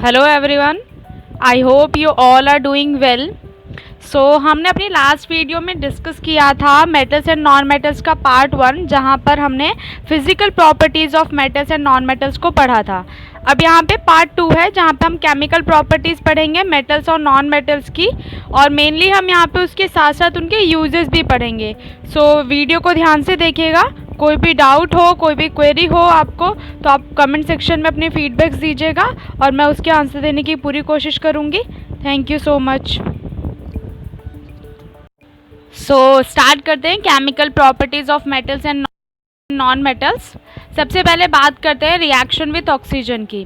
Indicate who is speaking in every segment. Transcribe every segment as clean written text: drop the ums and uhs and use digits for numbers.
Speaker 1: Hello everyone, I hope you all are doing well. So हमने अपनी last video में discuss किया था मेटल्स एंड नॉन मेटल्स का पार्ट 1, जहाँ पर हमने physical properties of metals and non metals को पढ़ा था। अब यहाँ पे पार्ट 2 है, जहाँ पे हम केमिकल प्रॉपर्टीज़ पढ़ेंगे मेटल्स और नॉन मेटल्स की, और मेनली हम यहाँ पे उसके साथ साथ उनके यूजेस भी पढ़ेंगे। सो वीडियो को ध्यान से देखिएगा। कोई भी डाउट हो, कोई भी क्वेरी हो आपको, तो आप कमेंट सेक्शन में अपने फीडबैक्स दीजिएगा और मैं उसके आंसर देने की पूरी कोशिश करूँगी। Thank you so much. So start करते हैं chemical properties of metals and non metals. सबसे पहले बात करते हैं रिएक्शन विथ ऑक्सीजन की।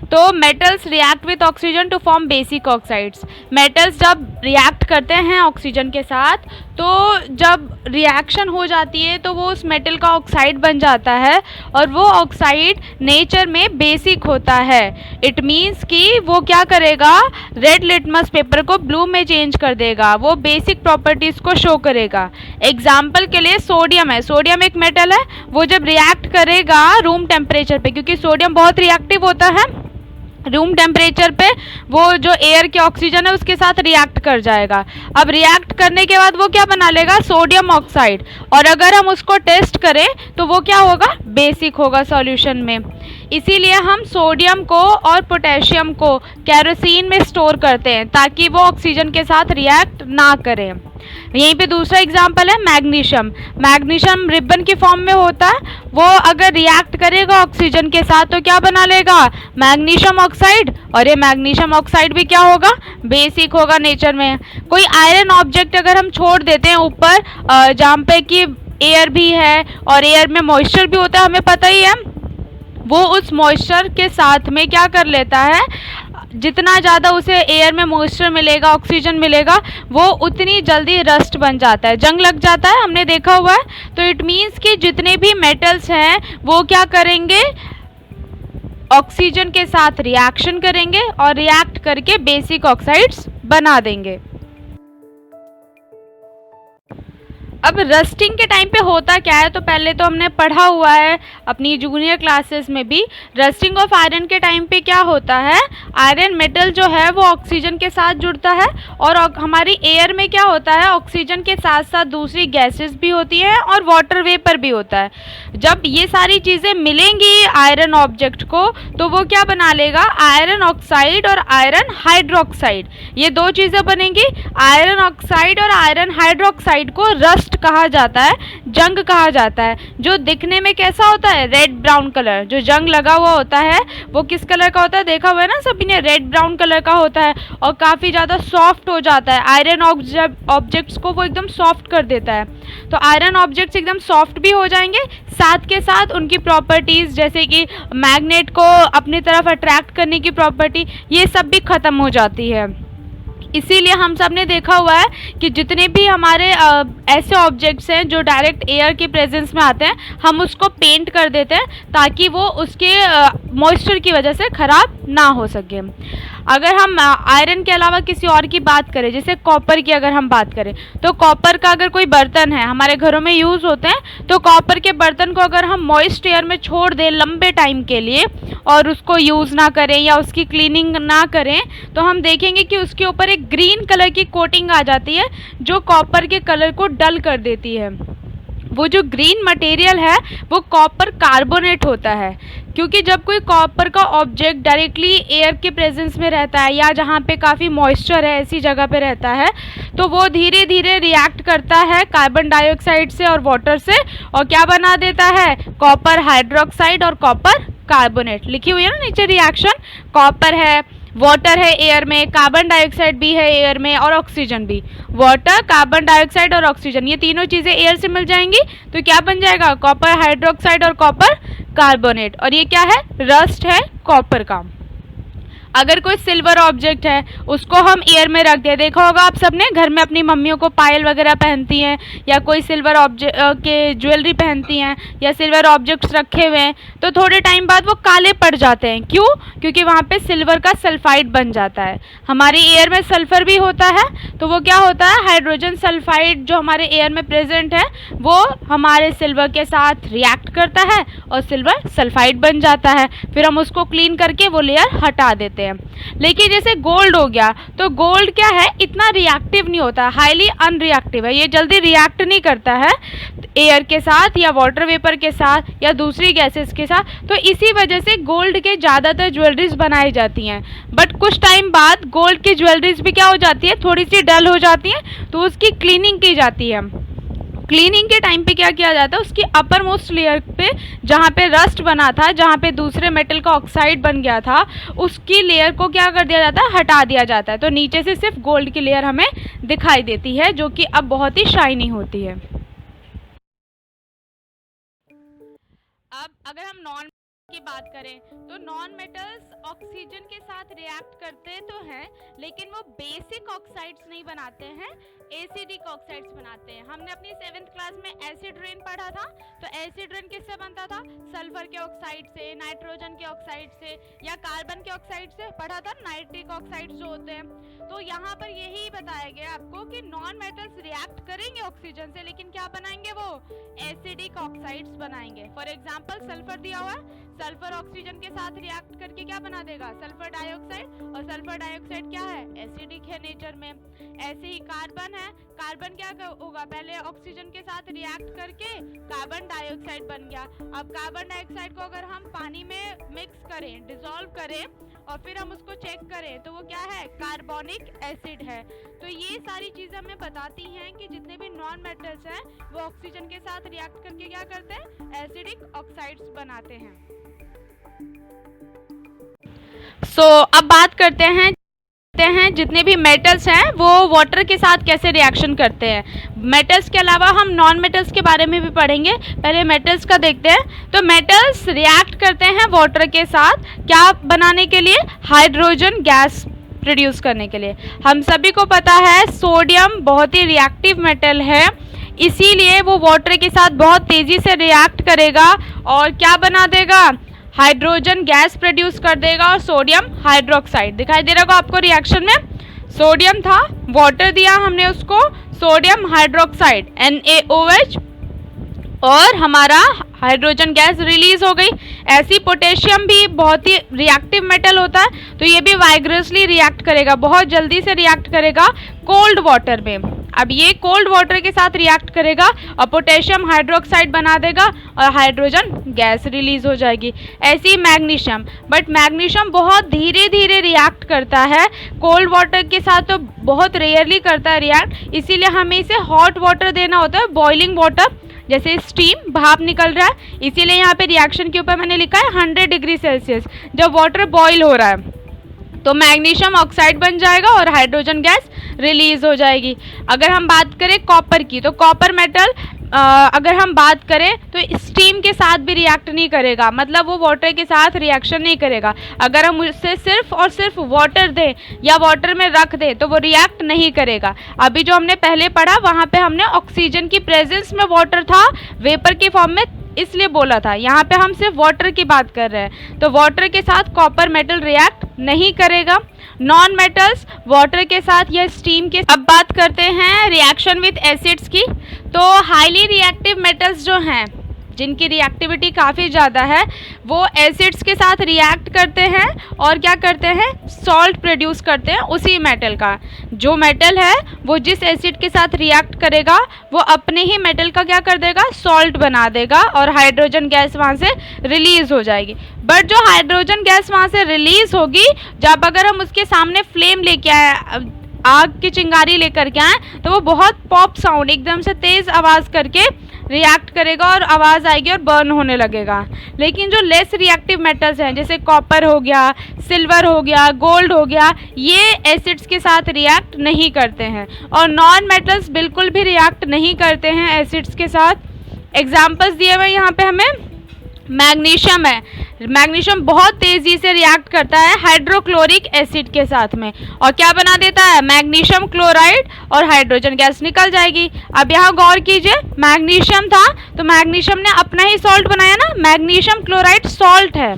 Speaker 1: तो metals react with oxygen to form basic oxides. Metals जब रिएक्ट करते हैं ऑक्सीजन के साथ, तो जब रिएक्शन हो जाती है तो वो उस मेटल का ऑक्साइड बन जाता है, और वो ऑक्साइड नेचर में बेसिक होता है। इट मीन्स कि वो क्या करेगा, रेड लिटमस पेपर को ब्लू में चेंज कर देगा, वो बेसिक प्रॉपर्टीज़ को शो करेगा। एग्जाम्पल के लिए सोडियम है, सोडियम एक मेटल है, वो जब रिएक्ट करेगा रूम टेम्परेचर पे, क्योंकि सोडियम बहुत रिएक्टिव होता है, रूम टेम्परेचर पे वो जो एयर के ऑक्सीजन है उसके साथ रिएक्ट कर जाएगा। अब रिएक्ट करने के बाद वो क्या बना लेगा, सोडियम ऑक्साइड, और अगर हम उसको टेस्ट करें तो वो क्या होगा, बेसिक होगा सॉल्यूशन में। इसीलिए हम सोडियम को और पोटेशियम को केरोसिन में स्टोर करते हैं ताकि वो ऑक्सीजन के साथ रिएक्ट ना करें। यहीं पे दूसरा एग्जांपल है मैग्नीशियम। मैग्नीशियम रिबन की फॉर्म में होता है, वो अगर रिएक्ट करेगा ऑक्सीजन के साथ तो क्या बना लेगा, मैग्नीशियम ऑक्साइड, और ये मैग्नीशियम ऑक्साइड भी क्या होगा, बेसिक होगा नेचर में। कोई आयरन ऑब्जेक्ट अगर हम छोड़ देते हैं ऊपर, जहाँ पे कि एयर भी है और एयर में मॉइस्चर भी होता है, हमें पता ही है, वो उस मॉइस्चर के साथ में क्या कर लेता है, जितना ज़्यादा उसे एयर में मॉइस्चर मिलेगा, ऑक्सीजन मिलेगा, वो उतनी जल्दी रस्ट बन जाता है, जंग लग जाता है, हमने देखा हुआ है। तो इट मीन्स कि जितने भी मेटल्स हैं वो क्या करेंगे, ऑक्सीजन के साथ रिएक्शन करेंगे और रिएक्ट करके बेसिक ऑक्साइड्स बना देंगे। अब रस्टिंग के टाइम पे होता क्या है, तो पहले तो हमने पढ़ा हुआ है अपनी जूनियर क्लासेस में भी। रस्टिंग ऑफ आयरन के टाइम पे क्या होता है, आयरन मेटल जो है वो ऑक्सीजन के साथ जुड़ता है, और हमारी एयर में क्या होता है, ऑक्सीजन के साथ साथ दूसरी गैसेस भी होती हैं और वाटर वेपर भी होता है। जब ये सारी चीज़ें मिलेंगी आयरन ऑब्जेक्ट को, तो वो क्या बना लेगा, आयरन ऑक्साइड और आयरन हाइड्रोक्साइड, ये दो चीज़ें बनेंगी। आयरन ऑक्साइड और आयरन हाइड्रोक्साइड को रस्ट कहा जाता है, जंग कहा जाता है। जो दिखने में कैसा होता है, रेड ब्राउन कलर, जो जंग लगा हुआ होता है वो किस कलर का होता है, देखा हुआ है ना सभी ने, रेड ब्राउन कलर का होता है, और काफ़ी ज़्यादा सॉफ्ट हो जाता है। आयरन ऑब्जेक्ट्स को वो एकदम सॉफ्ट कर देता है। तो आयरन ऑब्जेक्ट्स एकदम सॉफ्ट भी हो जाएंगे, साथ के साथ उनकी प्रॉपर्टीज़ जैसे कि मैग्नेट को अपनी तरफ अट्रैक्ट करने की प्रॉपर्टी, ये सब भी ख़त्म हो जाती है। इसीलिए हम सब ने देखा हुआ है कि जितने भी हमारे ऐसे ऑब्जेक्ट्स हैं जो डायरेक्ट एयर के प्रेजेंस में आते हैं, हम उसको पेंट कर देते हैं ताकि वो उसके मॉइस्चर की वजह से ख़राब ना हो सके। अगर हम आयरन के अलावा किसी और की बात करें, जैसे कॉपर की अगर हम बात करें, तो कॉपर का अगर कोई बर्तन है, हमारे घरों में यूज़ होते हैं, तो कॉपर के बर्तन को अगर हम मॉइस्ट एयर में छोड़ दें लंबे टाइम के लिए और उसको यूज़ ना करें या उसकी क्लीनिंग ना करें, तो हम देखेंगे कि उसके ऊपर एक ग्रीन कलर की कोटिंग आ जाती है जो कॉपर के कलर को डल कर देती है। वो जो ग्रीन मटेरियल है वो कॉपर कार्बोनेट होता है, क्योंकि जब कोई कॉपर का ऑब्जेक्ट डायरेक्टली एयर के प्रेजेंस में रहता है या जहाँ पे काफ़ी मॉइस्चर है ऐसी जगह पे रहता है, तो वो धीरे धीरे रिएक्ट करता है कार्बन डाइऑक्साइड से और वाटर से, और क्या बना देता है, कॉपर हाइड्रोक्साइड और कॉपर कार्बोनेट। लिखी हुई है ना नीचे रिएक्शन, कॉपर है, वाटर है एयर में, कार्बन डाइऑक्साइड भी है एयर में, और ऑक्सीजन भी। वाटर, कार्बन डाइऑक्साइड और ऑक्सीजन, ये तीनों चीज़ें एयर से मिल जाएंगी तो क्या बन जाएगा, कॉपर हाइड्रोक्साइड और कॉपर कार्बोनेट। और ये क्या है, रस्ट है कॉपर का। अगर कोई सिल्वर ऑब्जेक्ट है उसको हम एयर में रख दें, देखा होगा आप सबने, घर में अपनी मम्मियों को पायल वगैरह पहनती हैं या कोई सिल्वर ऑब्जेक्ट के ज्वेलरी पहनती हैं या सिल्वर ऑब्जेक्ट्स रखे हुए हैं, तो थोड़े टाइम बाद वो काले पड़ जाते हैं। क्यों? क्योंकि वहाँ पे सिल्वर का सल्फाइड बन जाता है। हमारी एयर में सल्फर भी होता है, तो वो क्या होता है, हाइड्रोजन सल्फाइड जो हमारे एयर में प्रेजेंट है वो हमारे सिल्वर के साथ रिएक्ट करता है और सिल्वर सल्फाइड बन जाता है। फिर हम उसको क्लीन करके वो लेयर हटा देते हैं। हैं। लेकिन जैसे गोल्ड हो गया, तो गोल्ड क्या है, इतना रिएक्टिव नहीं होता, हाईली अनरिएक्टिव है, ये जल्दी रिएक्ट नहीं करता है एयर के साथ या वाटर वेपर के साथ या दूसरी गैसेस के साथ। तो इसी वजह से गोल्ड के ज़्यादातर ज्वेलरीज बनाई जाती हैं। बट कुछ टाइम बाद गोल्ड की ज्वेलरीज भी क्या हो जाती है, थोड़ी सी डल हो जाती है, तो उसकी क्लीनिंग की जाती है। क्लीनिंग के टाइम पे क्या किया जाता है, उसकी अपर मोस्ट लेयर पे जहाँ पे रस्ट बना था, जहाँ पे दूसरे मेटल का ऑक्साइड बन गया था, उसकी लेयर को क्या कर दिया जाता है, हटा दिया जाता है। तो नीचे से सिर्फ गोल्ड की लेयर हमें दिखाई देती है, जो कि अब बहुत ही शाइनी होती है। अब अगर हम नॉन की बात करें, तो नॉन मेटल्स ऑक्सीजन के साथ रिएक्ट करते तो हैं, लेकिन वो बेसिक ऑक्साइड्स नहीं बनाते हैं, एसिडिक ऑक्साइड्स बनाते हैं। हमने अपनी 7th क्लास में एसिड रेन पढ़ा था। तो एसिड रेन किससे बनता था, सल्फर के ऑक्साइड से, नाइट्रोजन के ऑक्साइड से या कार्बन के ऑक्साइड से पढ़ा था, नाइट्रिक ऑक्साइड जो होते हैं। तो यहाँ पर यही बताया गया आपको कि नॉन मेटल्स रिएक्ट करेंगे ऑक्सीजन से, लेकिन क्या बनाएंगे, वो एसिडिक ऑक्साइड्स बनाएंगे। फॉर एग्जाम्पल सल्फर दिया हुआ है, सल्फर ऑक्सीजन के साथ रिएक्ट करके क्या बना देगा, सल्फर डाइऑक्साइड, और सल्फर डाइऑक्साइड क्या है, एसिडिक है नेचर में। ऐसे ही कार्बन है, कार्बन क्या होगा, पहले ऑक्सीजन के साथ रिएक्ट करके कार्बन डाइऑक्साइड बन गया। अब कार्बन डाइऑक्साइड को अगर हम पानी में मिक्स करें, डिसॉल्व करें और फिर हम उसको चेक करें, तो वो क्या है, कार्बोनिक एसिड है। तो ये सारी चीजें हमें बताती हैं कि जितने भी नॉन मेटल्स हैं वो ऑक्सीजन के साथ रिएक्ट करके क्या करते हैं, एसिडिक ऑक्साइड्स बनाते हैं। अब बात करते हैं जितने भी मेटल्स हैं वो वाटर के साथ कैसे रिएक्शन करते हैं। मेटल्स के अलावा हम नॉन मेटल्स के बारे में भी पढ़ेंगे, पहले मेटल्स का देखते हैं। तो मेटल्स रिएक्ट करते हैं वाटर के साथ, क्या बनाने के लिए, हाइड्रोजन गैस प्रोड्यूस करने के लिए। हम सभी को पता है सोडियम बहुत ही रिएक्टिव मेटल है, इसीलिए वो वाटर के साथ बहुत तेज़ी से रिएक्ट करेगा और क्या बना देगा, हाइड्रोजन गैस प्रोड्यूस कर देगा और सोडियम हाइड्रोक्साइड। दिखाई दे रहा होगा आपको रिएक्शन में, सोडियम था, वाटर दिया हमने उसको, सोडियम हाइड्रोक्साइड NaOH, और हमारा हाइड्रोजन गैस रिलीज हो गई। ऐसी पोटेशियम भी बहुत ही रिएक्टिव मेटल होता है, तो ये भी वाइग्रसली रिएक्ट करेगा, बहुत जल्दी से रिएक्ट करेगा कोल्ड वाटर में। अब ये कोल्ड वाटर के साथ रिएक्ट करेगा और पोटेशियम हाइड्रोक्साइड बना देगा और हाइड्रोजन गैस रिलीज हो जाएगी। ऐसे ही मैग्नीशियम, बट मैग्नीशियम बहुत धीरे धीरे रिएक्ट करता है, कोल्ड वाटर के साथ तो बहुत रेयरली करता है रिएक्ट, इसीलिए हमें इसे हॉट वाटर देना होता है, बॉइलिंग वाटर, जैसे स्टीम भाप निकल रहा है, इसीलिए यहाँ पे रिएक्शन के ऊपर मैंने लिखा है 100 डिग्री सेल्सियस। जब वाटर बॉईल हो रहा है तो मैग्नीशियम ऑक्साइड बन जाएगा और हाइड्रोजन गैस रिलीज हो जाएगी। अगर हम बात करें कॉपर की, तो कॉपर मेटल अगर हम बात करें तो स्टीम के साथ भी रिएक्ट नहीं करेगा, मतलब वो वाटर के साथ रिएक्शन नहीं करेगा। अगर हम उससे सिर्फ और सिर्फ वाटर दें या वाटर में रख दें तो वो रिएक्ट नहीं करेगा। अभी जो हमने पहले पढ़ा वहाँ पे हमने ऑक्सीजन की प्रेजेंस में वाटर था वेपर के फॉर्म में, इसलिए बोला था। यहाँ पे हम सिर्फ वाटर की बात कर रहे हैं, तो वाटर के साथ कॉपर मेटल रिएक्ट नहीं करेगा। नॉन मेटल्स वाटर के साथ या स्टीम के। अब बात करते हैं रिएक्शन विद एसिड्स की। तो हाईली रिएक्टिव मेटल्स जो हैं, जिनकी रिएक्टिविटी काफ़ी ज़्यादा है, वो एसिड्स के साथ रिएक्ट करते हैं और क्या करते हैं, सॉल्ट प्रोड्यूस करते हैं उसी मेटल का। जो मेटल है वो जिस एसिड के साथ रिएक्ट करेगा वो अपने ही मेटल का क्या कर देगा, सॉल्ट बना देगा और हाइड्रोजन गैस वहाँ से रिलीज हो जाएगी। बट जो हाइड्रोजन गैस वहाँ से रिलीज होगी, जब अगर हम उसके सामने फ्लेम लेके आए, आग की चिंगारी लेकर के आए, तो वो बहुत पॉप साउंड, एकदम से तेज़ आवाज़ करके रिएक्ट करेगा और आवाज़ आएगी और बर्न होने लगेगा। लेकिन जो लेस रिएक्टिव मेटल्स हैं, जैसे कॉपर हो गया, सिल्वर हो गया, गोल्ड हो गया, ये एसिड्स के साथ रिएक्ट नहीं करते हैं। और नॉन मेटल्स बिल्कुल भी रिएक्ट नहीं करते हैं एसिड्स के साथ। एग्जाम्पल्स दिए हुए यहाँ पे हमें, मैग्नीशियम है, मैग्नीशियम बहुत तेज़ी से रिएक्ट करता है हाइड्रोक्लोरिक एसिड के साथ में और क्या बना देता है, मैग्नीशियम क्लोराइड, और हाइड्रोजन गैस निकल जाएगी। अब यहाँ गौर कीजिए, मैग्नीशियम था तो मैग्नीशियम ने अपना ही सॉल्ट बनाया ना, मैग्नीशियम क्लोराइड सॉल्ट है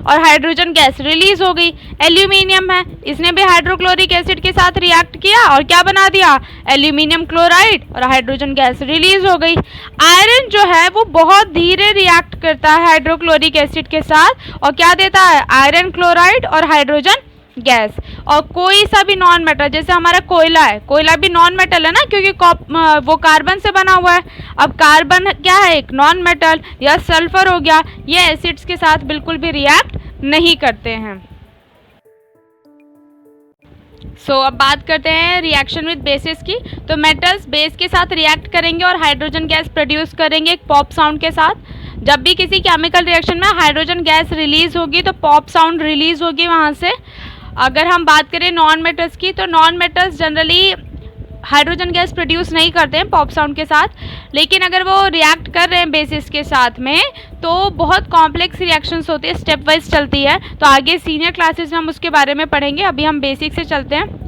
Speaker 1: और हाइड्रोजन गैस रिलीज हो गई। एल्यूमिनियम है, इसने भी हाइड्रोक्लोरिक एसिड के साथ रिएक्ट किया और क्या बना दिया, एल्यूमिनियम क्लोराइड, और हाइड्रोजन गैस रिलीज हो गई। आयरन जो है वो बहुत धीरे रिएक्ट करता है हाइड्रोक्लोरिक एसिड के साथ और क्या देता है, आयरन क्लोराइड और हाइड्रोजन गैस। और कोई सा भी नॉन मेटल, जैसे हमारा कोयला है, कोयला भी नॉन मेटल है ना, क्योंकि वो कार्बन से बना हुआ है। अब कार्बन क्या है, एक नॉन मेटल। या सल्फर हो गया, ये एसिड्स के साथ बिल्कुल भी रिएक्ट नहीं करते हैं। अब बात करते हैं रिएक्शन विद बेसिस की। तो मेटल्स बेस के साथ रिएक्ट करेंगे और हाइड्रोजन गैस प्रोड्यूस करेंगे एक पॉप साउंड के साथ। जब भी किसी केमिकल रिएक्शन में हाइड्रोजन गैस रिलीज होगी तो पॉप साउंड रिलीज होगी वहाँ से। अगर हम बात करें नॉन मेटल्स की, तो non metals generally hydrogen gas produce नहीं करते हैं पॉप साउंड के साथ, लेकिन अगर वो रिएक्ट कर रहे हैं बेसिस के साथ में तो बहुत कॉम्प्लेक्स रिएक्शंस होती है, स्टेप वाइज चलती है। तो आगे सीनियर क्लासेस में हम उसके बारे में पढ़ेंगे, अभी हम बेसिक से चलते हैं।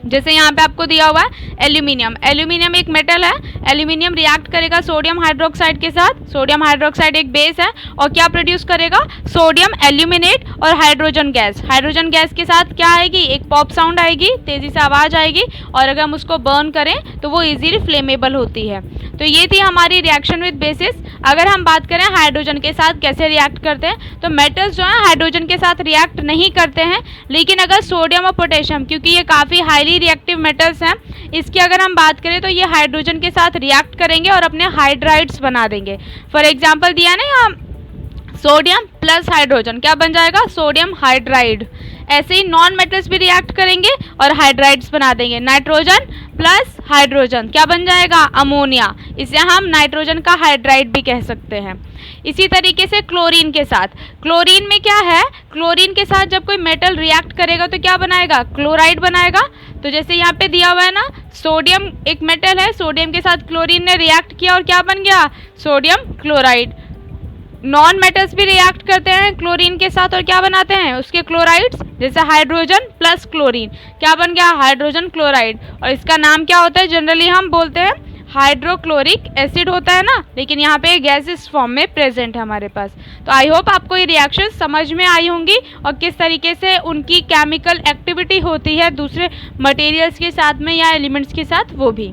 Speaker 1: जैसे यहाँ पे आपको दिया हुआ है एल्यूमिनियम। एल्यूमिनियम एक मेटल है। एल्यूमिनियम रिएक्ट करेगा सोडियम हाइड्रोक्साइड के साथ। सोडियम हाइड्रोक्साइड एक बेस है और क्या प्रोड्यूस करेगा, सोडियम एल्यूमिनेट और हाइड्रोजन गैस। हाइड्रोजन गैस के साथ क्या आएगी, एक पॉप साउंड आएगी, तेज़ी से आवाज़ आएगी, और अगर हम उसको बर्न करें तो वो इजीली फ्लेमेबल होती है। तो ये थी हमारी रिएक्शन विद बेसिस। अगर हम बात करें हाइड्रोजन के साथ कैसे रिएक्ट करते हैं, तो मेटल्स जो है हाइड्रोजन के साथ रिएक्ट नहीं करते हैं, लेकिन अगर सोडियम और पोटेशियम, क्योंकि ये काफ़ी हाईली रिएक्टिव मेटल्स हैं, इसकी अगर हम बात करें तो ये हाइड्रोजन के साथ रिएक्ट करेंगे और अपने हाइड्राइड्स बना देंगे। फॉर एग्जांपल दिया ना यहाँ, सोडियम प्लस हाइड्रोजन क्या बन जाएगा, सोडियम हाइड्राइड। ऐसे ही नॉन मेटल्स भी रिएक्ट करेंगे और हाइड्राइड्स बना देंगे। नाइट्रोजन प्लस हाइड्रोजन क्या बन जाएगा, अमोनिया। इसे हम नाइट्रोजन का हाइड्राइड भी कह सकते हैं। इसी तरीके से क्लोरीन के साथ, क्लोरीन में क्या है, क्लोरीन के साथ जब कोई मेटल रिएक्ट करेगा तो क्या बनाएगा, क्लोराइड बनाएगा। तो जैसे यहाँ पे दिया हुआ है ना, सोडियम एक मेटल है, सोडियम के साथ क्लोरीन ने रिएक्ट किया और क्या बन गया, सोडियम क्लोराइड। नॉन मेटल्स भी रिएक्ट करते हैं क्लोरीन के साथ और क्या बनाते हैं, उसके क्लोराइड्स। जैसे हाइड्रोजन प्लस क्लोरीन क्या बन गया, हाइड्रोजन क्लोराइड। और इसका नाम क्या होता है, जनरली हम बोलते हैं हाइड्रोक्लोरिक एसिड होता है ना, लेकिन यहाँ पे गैसेस फॉर्म में प्रेजेंट है हमारे पास। तो आई होप आपको ये रिएक्शन समझ में आई होंगी और किस तरीके से उनकी केमिकल एक्टिविटी होती है दूसरे मटेरियल्स के साथ में या एलिमेंट्स के साथ, वो भी।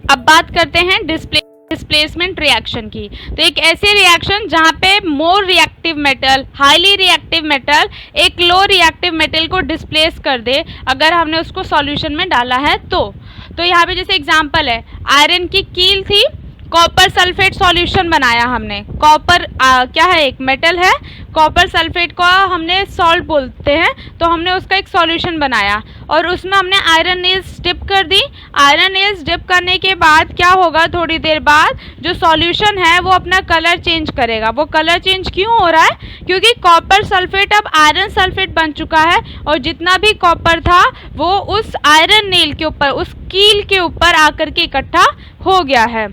Speaker 1: अब बात करते हैं डिस्प्लेसमेंट रिएक्शन की। तो एक ऐसी रिएक्शन जहाँ पे more reactive metal, highly reactive metal एक लो रिएक्टिव मेटल को डिस्प्लेस कर दे अगर हमने उसको सॉल्यूशन में डाला है तो यहाँ पे जैसे एग्जांपल है, आयरन की कील थी, कॉपर सल्फेट सॉल्यूशन बनाया हमने। कॉपर क्या है, एक मेटल है, कॉपर सल्फेट को हमने सॉल्ट बोलते हैं, तो हमने उसका एक सॉल्यूशन बनाया और उसमें हमने आयरन नेल्स डिप कर दी। आयरन नेल्स डिप करने के बाद क्या होगा, थोड़ी देर बाद जो सॉल्यूशन है वो अपना कलर चेंज करेगा। वो कलर चेंज क्यों हो रहा है, क्योंकि कॉपर सल्फेट अब आयरन सल्फेट बन चुका है और जितना भी कॉपर था वो उस आयरन नेल के ऊपर, उस कील के ऊपर आकर के इकट्ठा हो गया है।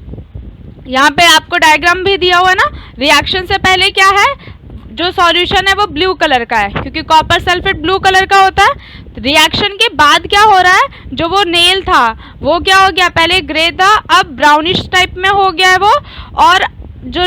Speaker 1: यहाँ पे आपको डायग्राम भी दिया हुआ है ना, रिएक्शन से पहले क्या है, जो सॉल्यूशन है वो ब्लू कलर का है क्योंकि कॉपर सल्फेट ब्लू कलर का होता है। रिएक्शन के बाद क्या हो रहा है, जो वो नेल था वो क्या हो गया, पहले ग्रे था अब ब्राउनिश टाइप में हो गया है वो, और जो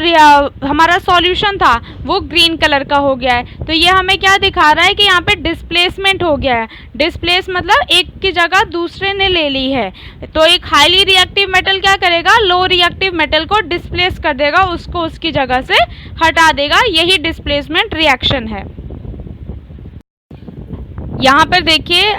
Speaker 1: हमारा सॉल्यूशन था वो ग्रीन कलर का हो गया है। तो ये हमें क्या दिखा रहा है कि यहाँ पे डिस्प्लेसमेंट हो गया है। डिस्प्लेस मतलब एक की जगह दूसरे ने ले ली है। तो एक हाईली रिएक्टिव मेटल क्या करेगा, लो रिएक्टिव मेटल को डिस्प्लेस कर देगा, उसको उसकी जगह से हटा देगा। यही डिस्प्लेसमेंट रिएक्शन है। यहाँ पर देखिए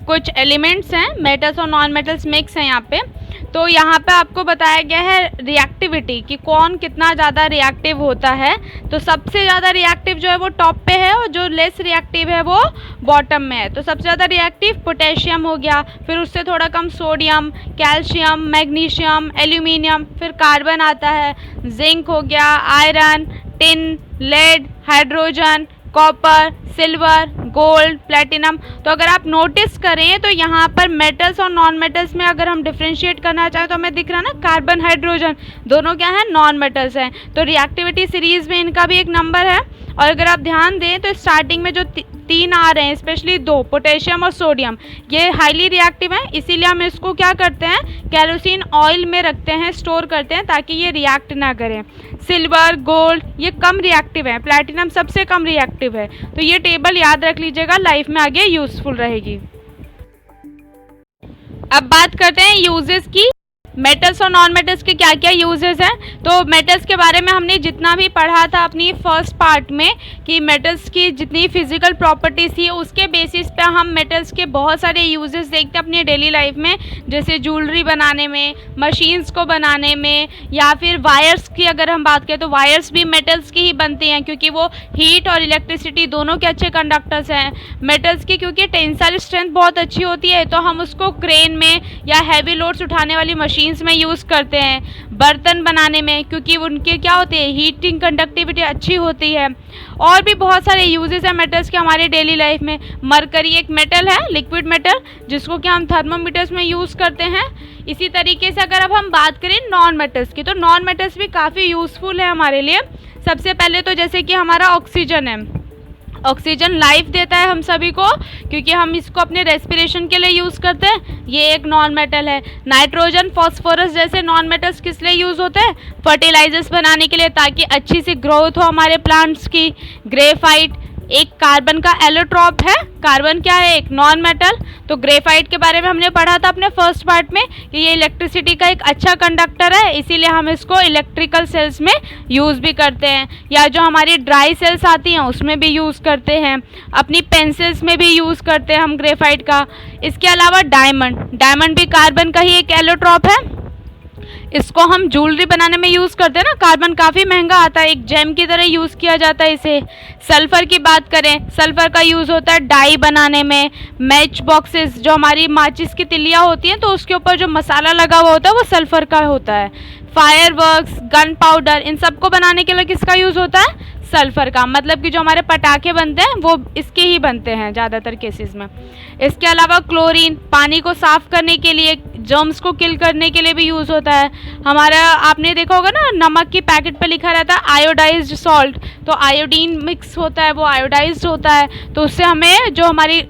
Speaker 1: कुछ एलिमेंट्स हैं, मेटल्स और नॉन मेटल्स मिक्स हैं यहाँ पे। तो यहाँ पे आपको बताया गया है रिएक्टिविटी कि कौन कितना ज़्यादा रिएक्टिव होता है। तो सबसे ज़्यादा रिएक्टिव जो है वो टॉप पे है और जो लेस रिएक्टिव है वो बॉटम में है। तो सबसे ज़्यादा रिएक्टिव पोटेशियम हो गया, फिर उससे थोड़ा कम सोडियम, कैल्शियम, मैग्नीशियम, एल्यूमिनियम, फिर कार्बन आता है, जिंक हो गया, iron, tin, lead, hydrogen, copper, silver, gold, platinum. तो अगर आप नोटिस करें तो यहाँ पर मेटल्स और नॉन मेटल्स में अगर हम डिफ्रेंशिएट करना चाहें तो हमें दिख रहा है ना, कार्बन, हाइड्रोजन दोनों क्या है, नॉन मेटल्स हैं। तो रिएक्टिविटी सीरीज में इनका भी एक नंबर है। और अगर आप ध्यान दें तो स्टार्टिंग में जो तीन आ रहे हैं, स्पेशली दो, पोटेशियम और सोडियम, ये हाईली रिएक्टिव हैं, इसीलिए हम इसको क्या करते हैं, केरोसिन ऑयल में रखते हैं, स्टोर करते हैं ताकि ये रिएक्ट ना करें। सिल्वर, गोल्ड ये कम रिएक्टिव है, प्लैटिनम सबसे कम रिएक्टिव है। तो ये टेबल याद रख लीजिएगा, लाइफ में आगे यूजफुल रहेगी। अब बात करते हैं यूजेस की। मेटल्स और नॉन मेटल्स के क्या क्या यूजेस हैं। तो मेटल्स के बारे में हमने जितना भी पढ़ा था अपनी फर्स्ट पार्ट में कि मेटल्स की जितनी फिजिकल प्रॉपर्टीज़ थी उसके बेसिस पे हम मेटल्स के बहुत सारे यूजेस देखते हैं अपनी डेली लाइफ में, जैसे ज्वेलरी बनाने में, मशीन्स को बनाने में, या फिर वायर्स की अगर हम बात करें तो वायर्स भी मेटल्स की ही बनती हैं क्योंकि वो हीट और इलेक्ट्रिसिटी दोनों के अच्छे कंडक्टर्स हैं मेटल्स की, क्योंकि टेंसाइल स्ट्रेंथ बहुत अच्छी होती है तो हम उसको क्रेन में या हैवी लोड्स उठाने वाली मशीन्स में यूज़ करते हैं। बर्तन बनाने में क्योंकि उनके क्या होते हैं, हीटिंग कंडक्टिविटी अच्छी होती है। और भी बहुत सारे यूजेस हैं मेटल्स के हमारे डेली लाइफ में। मरकरी एक मेटल है, लिक्विड मेटल, जिसको कि हम थर्मोमीटर्स में यूज़ करते हैं। इसी तरीके से अगर अब हम बात करें नॉन मेटल्स की, तो नॉन मेटल्स भी काफ़ी यूज़फुल है हमारे लिए। सबसे पहले तो जैसे कि हमारा ऑक्सीजन है, ऑक्सीजन लाइफ देता है हम सभी को क्योंकि हम इसको अपने रेस्पिरेशन के लिए यूज़ करते हैं, ये एक नॉन मेटल है। नाइट्रोजन, फॉस्फोरस जैसे नॉन मेटल्स किस लिए यूज़ होते हैं, फर्टिलाइजर्स बनाने के लिए ताकि अच्छी सी ग्रोथ हो हमारे प्लांट्स की। ग्रेफाइट एक कार्बन का एलोट्रॉप है, कार्बन क्या है, एक नॉन मेटल। तो ग्रेफाइट के बारे में हमने पढ़ा था अपने फर्स्ट पार्ट में कि ये इलेक्ट्रिसिटी का एक अच्छा कंडक्टर है, इसीलिए हम इसको इलेक्ट्रिकल सेल्स में यूज़ भी करते हैं, या जो हमारी ड्राई सेल्स आती हैं उसमें भी यूज़ करते हैं, अपनी पेंसिल्स में भी यूज़ करते हैं हम ग्रेफाइट का। इसके अलावा डायमंड, डायमंड भी कार्बन का ही एक एलोट्रॉप है, इसको हम ज्वेलरी बनाने में यूज़ करते हैं ना, कार्बन काफ़ी महंगा आता है, एक जेम की तरह यूज़ किया जाता है इसे। सल्फ़र की बात करें, सल्फ़र का यूज़ होता है डाई बनाने में। मैच बॉक्सेस, जो हमारी माचिस की तिलियाँ होती हैं तो उसके ऊपर जो मसाला लगा हुआ होता है वो सल्फ़र का होता है। फायरवर्क्स, गन पाउडर, इन सबको बनाने के लिए किसका यूज़ होता है, सल्फ़र का। मतलब कि जो हमारे पटाखे बनते हैं वो इसके ही बनते हैं ज़्यादातर केसेस में। इसके अलावा क्लोरीन पानी को साफ़ करने के लिए, जर्म्स को किल करने के लिए भी यूज़ होता है। हमारा आपने देखा होगा ना, नमक की पैकेट पे लिखा रहता है आयोडाइज्ड सॉल्ट, तो आयोडीन मिक्स होता है, वो आयोडाइज्ड होता है, तो उससे हमें जो हमारी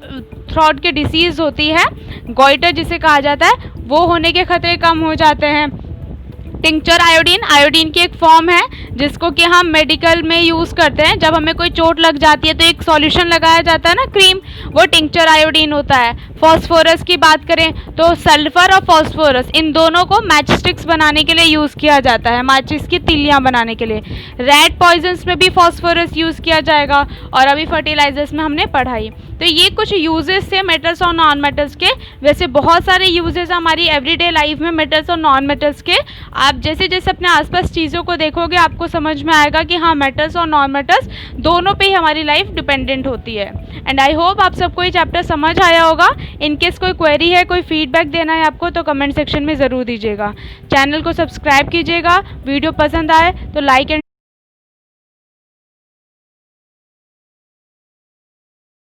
Speaker 1: थ्रोट की डिसीज़ होती है, गॉइटर जिसे कहा जाता है, वो होने के खतरे कम हो जाते हैं। टिंक्चर आयोडीन, आयोडीन की एक फॉर्म है जिसको कि हम मेडिकल में यूज़ करते हैं। जब हमें कोई चोट लग जाती है तो एक सॉल्यूशन लगाया जाता है ना, क्रीम, वो टिंक्चर आयोडीन होता है। फॉस्फोरस की बात करें तो सल्फ़र और फॉस्फोरस इन दोनों को मैच स्टिक्स बनाने के लिए यूज़ किया जाता है, माचिस की तिलियाँ बनाने के लिए। रेड पॉइजन्स में भी फॉस्फोरस यूज़ किया जाएगा, और अभी फर्टिलाइजर्स में हमने पढ़ाई। तो ये कुछ यूजेस थे मेटल्स और नॉन मेटल्स के। वैसे बहुत सारे यूजेस हमारी एवरीडे लाइफ में मेटल्स और नॉन मेटल्स के। आप जैसे जैसे अपने आसपास चीज़ों को देखोगे आपको समझ में आएगा कि हाँ, मेटल्स और नॉन मेटल्स दोनों पे ही हमारी लाइफ डिपेंडेंट होती है। एंड आई होप आप सबको ये चैप्टर समझ आया होगा। इनकेस कोई क्वेरी है, कोई फीडबैक देना है आपको, तो कमेंट सेक्शन में ज़रूर दीजिएगा। चैनल को सब्सक्राइब कीजिएगा, वीडियो पसंद आए तो लाइक एंड